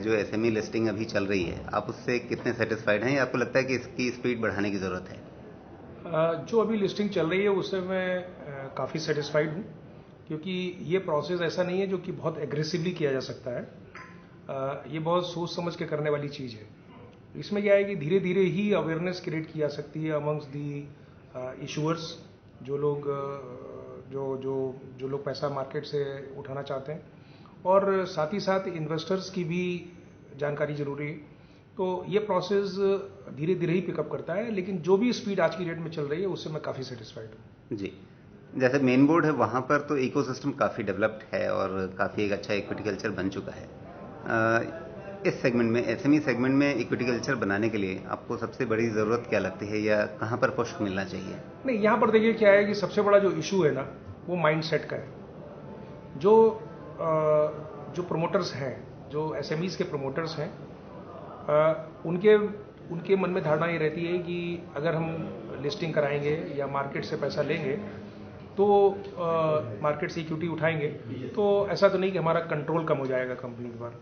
जो SME listing अभी चल रही है, आप उससे कितने सेटिस्फाइड हैं या आपको लगता है कि इसकी स्पीड बढ़ाने की ज़रूरत है? जो अभी लिस्टिंग चल रही है उससे मैं काफ़ी सेटिस्फाइड हूँ, क्योंकि ये प्रोसेस ऐसा नहीं है जो कि बहुत एग्रेसिवली किया जा सकता है। ये बहुत सोच समझ के करने वाली चीज़ है। इसमें क्या है कि धीरे धीरे ही अवेयरनेस क्रिएट की जा सकती है अमंग्स दी इशूअर्स, जो लोग जो लोग पैसा मार्केट से उठाना चाहते हैं, और साथ ही साथ इन्वेस्टर्स की भी जानकारी जरूरी है। तो ये प्रोसेस धीरे धीरे ही पिकअप करता है, लेकिन जो भी स्पीड आज की डेट में चल रही है उससे मैं काफ़ी सेटिस्फाइड हूँ। जी, जैसे मेन बोर्ड है वहाँ पर तो इकोसिस्टम काफ़ी डेवलप्ड है और काफ़ी एक अच्छा इक्विटी कल्चर बन चुका है। इस सेगमेंट में, एसएमई सेगमेंट में इक्विटी कल्चर बनाने के लिए आपको सबसे बड़ी ज़रूरत क्या लगती है या कहाँ पर पुश मिलना चाहिए? नहीं, यहाँ पर देखिए क्या है कि सबसे बड़ा जो इशू है ना, वो माइंडसेट का है। जो प्रमोटर्स हैं, जो एसएमईज के प्रमोटर्स हैं, उनके मन में धारणा ये रहती है कि अगर हम लिस्टिंग कराएंगे या मार्केट से पैसा लेंगे तो मार्केट से इक्विटी उठाएंगे तो ऐसा तो नहीं कि हमारा कंट्रोल कम हो जाएगा कंपनी के पर।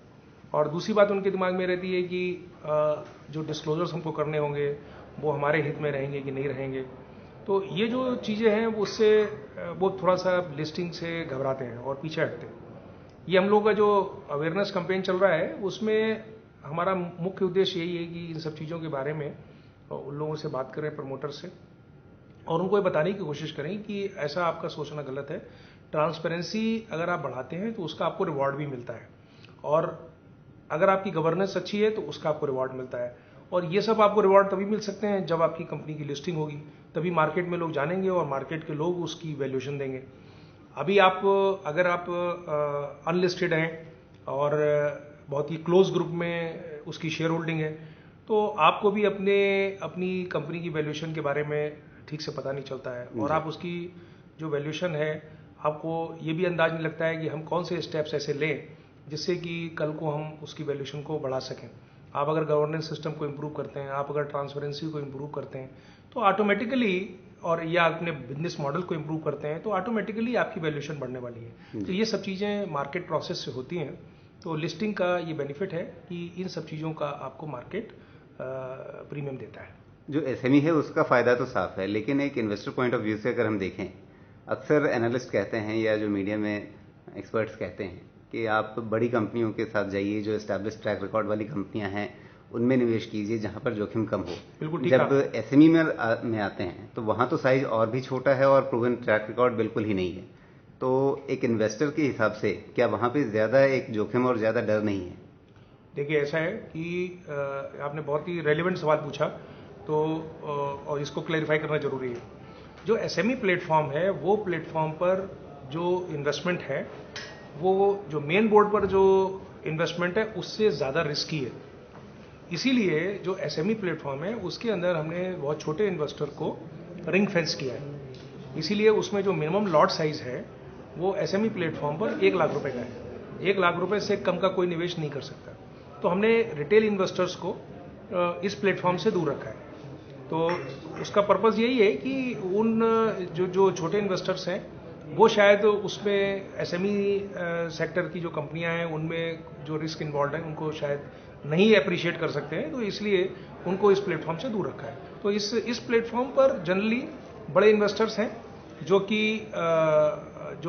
और दूसरी बात उनके दिमाग में रहती है कि जो डिस्क्लोजर्स हमको करने होंगे वो हमारे हित में रहेंगे कि नहीं रहेंगे। तो ये जो चीज़ें हैं उससे वो थोड़ा सा लिस्टिंग से घबराते हैं और पीछे हटते हैं। ये हम लोगों का जो अवेयरनेस कैंपेन चल रहा है उसमें हमारा मुख्य उद्देश्य यही है कि इन सब चीज़ों के बारे में उन लोगों से बात करें, प्रमोटर से, और उनको ये बताने की कोशिश करें कि ऐसा आपका सोचना गलत है। ट्रांसपेरेंसी अगर आप बढ़ाते हैं तो उसका आपको रिवॉर्ड भी मिलता है, और अगर आपकी गवर्नेंस अच्छी है तो उसका आपको रिवॉर्ड मिलता है। और ये सब आपको रिवॉर्ड तभी मिल सकते हैं जब आपकी कंपनी की लिस्टिंग होगी, तभी मार्केट में लोग जानेंगे और मार्केट के लोग उसकी वैल्यूएशन देंगे। अभी अगर आप अनलिस्टेड हैं और बहुत ही क्लोज ग्रुप में उसकी शेयर होल्डिंग है तो आपको भी अपनी कंपनी की वैल्यूएशन के बारे में ठीक से पता नहीं चलता है, और आप उसकी जो वैल्यूएशन है आपको ये भी अंदाज नहीं लगता है कि हम कौन से स्टेप्स ऐसे लें जिससे कि कल को हम उसकी वैल्यूएशन को बढ़ा सकें। आप अगर गवर्नेंस सिस्टम को इम्प्रूव करते हैं, आप अगर ट्रांसपेरेंसी को इम्प्रूव करते हैं तो ऑटोमेटिकली, और या अपने बिजनेस मॉडल को इम्प्रूव करते हैं तो ऑटोमेटिकली आपकी वैल्यूएशन बढ़ने वाली है। तो ये सब चीज़ें मार्केट प्रोसेस से होती हैं। तो लिस्टिंग का ये बेनिफिट है कि इन सब चीज़ों का आपको मार्केट प्रीमियम देता है। जो एसएमई है उसका फ़ायदा तो साफ है, लेकिन एक इन्वेस्टर पॉइंट ऑफ व्यू से अगर हम देखें, अक्सर एनालिस्ट कहते हैं या जो मीडिया में एक्सपर्ट्स कहते हैं कि आप बड़ी कंपनियों के साथ जाइए, जो एस्टैब्लिश ट्रैक रिकॉर्ड वाली कंपनियां हैं उनमें निवेश कीजिए जहां पर जोखिम कम हो। बिल्कुल। जब एसएमई में आते हैं तो वहां तो साइज और भी छोटा है और प्रूवन ट्रैक रिकॉर्ड बिल्कुल ही नहीं है। तो एक इन्वेस्टर के हिसाब से क्या वहां पे ज़्यादा एक जोखिम और ज़्यादा डर नहीं है? देखिए, ऐसा है कि आपने बहुत ही रेलिवेंट सवाल पूछा, तो और इसको क्लैरिफाई करना जरूरी है। जो एसएमई प्लेटफॉर्म है वो प्लेटफॉर्म पर जो इन्वेस्टमेंट है वो जो मेन बोर्ड पर जो इन्वेस्टमेंट है उससे ज़्यादा रिस्की है। इसीलिए जो एसएमई प्लेटफॉर्म है उसके अंदर हमने बहुत छोटे इन्वेस्टर को रिंग फेंस किया है। इसीलिए उसमें जो मिनिमम लॉट साइज है वो एसएमई प्लेटफॉर्म पर 1 लाख रुपए का है। 1 लाख रुपए से कम का कोई निवेश नहीं कर सकता। तो हमने रिटेल इन्वेस्टर्स को इस प्लेटफॉर्म से दूर रखा है। तो उसका पर्पज़ यही है कि उन जो छोटे इन्वेस्टर्स हैं वो शायद उसमें एसएमई सेक्टर की जो कंपनियां हैं उनमें जो रिस्क इन्वॉल्व है उनको शायद नहीं अप्रिशिएट कर सकते हैं, तो इसलिए उनको इस प्लेटफॉर्म से दूर रखा है। तो इस प्लेटफॉर्म पर जनरली बड़े इन्वेस्टर्स हैं जो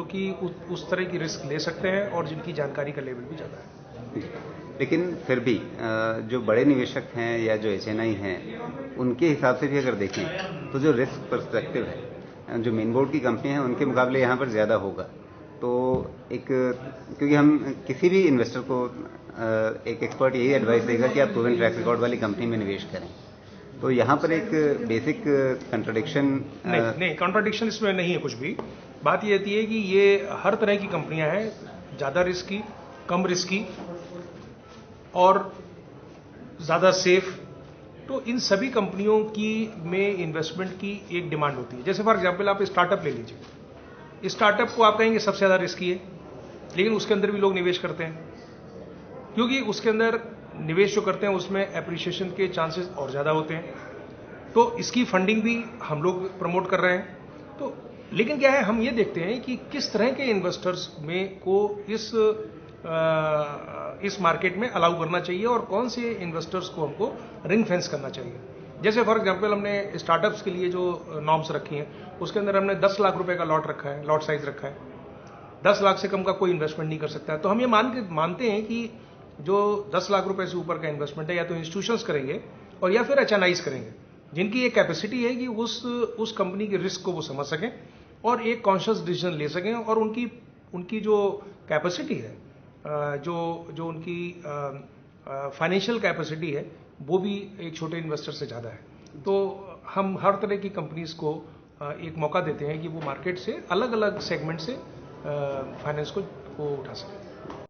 कि उस तरह की रिस्क ले सकते हैं और जिनकी जानकारी का लेवल भी ज़्यादा है। लेकिन फिर भी जो बड़े निवेशक हैं या जो एचएनआई हैं उनके हिसाब से भी अगर देखें तो जो रिस्क पर्सपेक्टिव है जो मेन बोर्ड की कंपनी है उनके मुकाबले यहाँ पर ज़्यादा होगा। तो क्योंकि हम किसी भी इन्वेस्टर को एक एक्सपर्ट यही एडवाइस देगा कि आप प्रूवन ट्रैक रिकॉर्ड वाली कंपनी में निवेश करें। तो यहाँ पर एक बेसिक कंट्राडिक्शन नहीं, कंट्राडिक्शन इसमें नहीं है कुछ भी। बात ये होती है कि ये हर तरह की कंपनियां हैं, ज़्यादा रिस्की, कम रिस्की और ज़्यादा सेफ। तो इन सभी कंपनियों की में इन्वेस्टमेंट की एक डिमांड होती है। जैसे फॉर एग्जांपल आप स्टार्टअप ले लीजिए। स्टार्टअप को आप कहेंगे सबसे ज़्यादा रिस्की है, लेकिन उसके अंदर भी लोग निवेश करते हैं क्योंकि उसके अंदर निवेश जो करते हैं उसमें एप्रिसिएशन के चांसेस और ज़्यादा होते हैं। तो इसकी फंडिंग भी हम लोग प्रमोट कर रहे हैं। तो लेकिन क्या है, हम ये देखते हैं कि किस तरह के इन्वेस्टर्स में को इस इस मार्केट में अलाउ करना चाहिए और कौन से इन्वेस्टर्स को हमको रिंग फेंस करना चाहिए। जैसे फॉर एग्जांपल हमने स्टार्टअप्स के लिए जो नॉर्म्स रखी हैं उसके अंदर हमने 10 लाख रुपए का लॉट रखा है, लॉट साइज रखा है। 10 लाख से कम का कोई इन्वेस्टमेंट नहीं कर सकता है। तो हम ये मानते हैं कि जो 10 लाख रुपए से ऊपर का इन्वेस्टमेंट है या तो इंस्टीट्यूशंस करेंगे और या फिर एचएनआईज करेंगे, जिनकी ये कैपेसिटी है कि उस कंपनी के रिस्क को वो समझ सकें और एक कॉन्शियस डिसीजन ले सकें और उनकी जो कैपेसिटी है, जो उनकी फाइनेंशियल कैपेसिटी है, वो भी एक छोटे इन्वेस्टर से ज़्यादा है। तो हम हर तरह की कंपनीज को एक मौका देते हैं कि वो मार्केट से अलग अलग सेगमेंट से फाइनेंस को उठा सकें।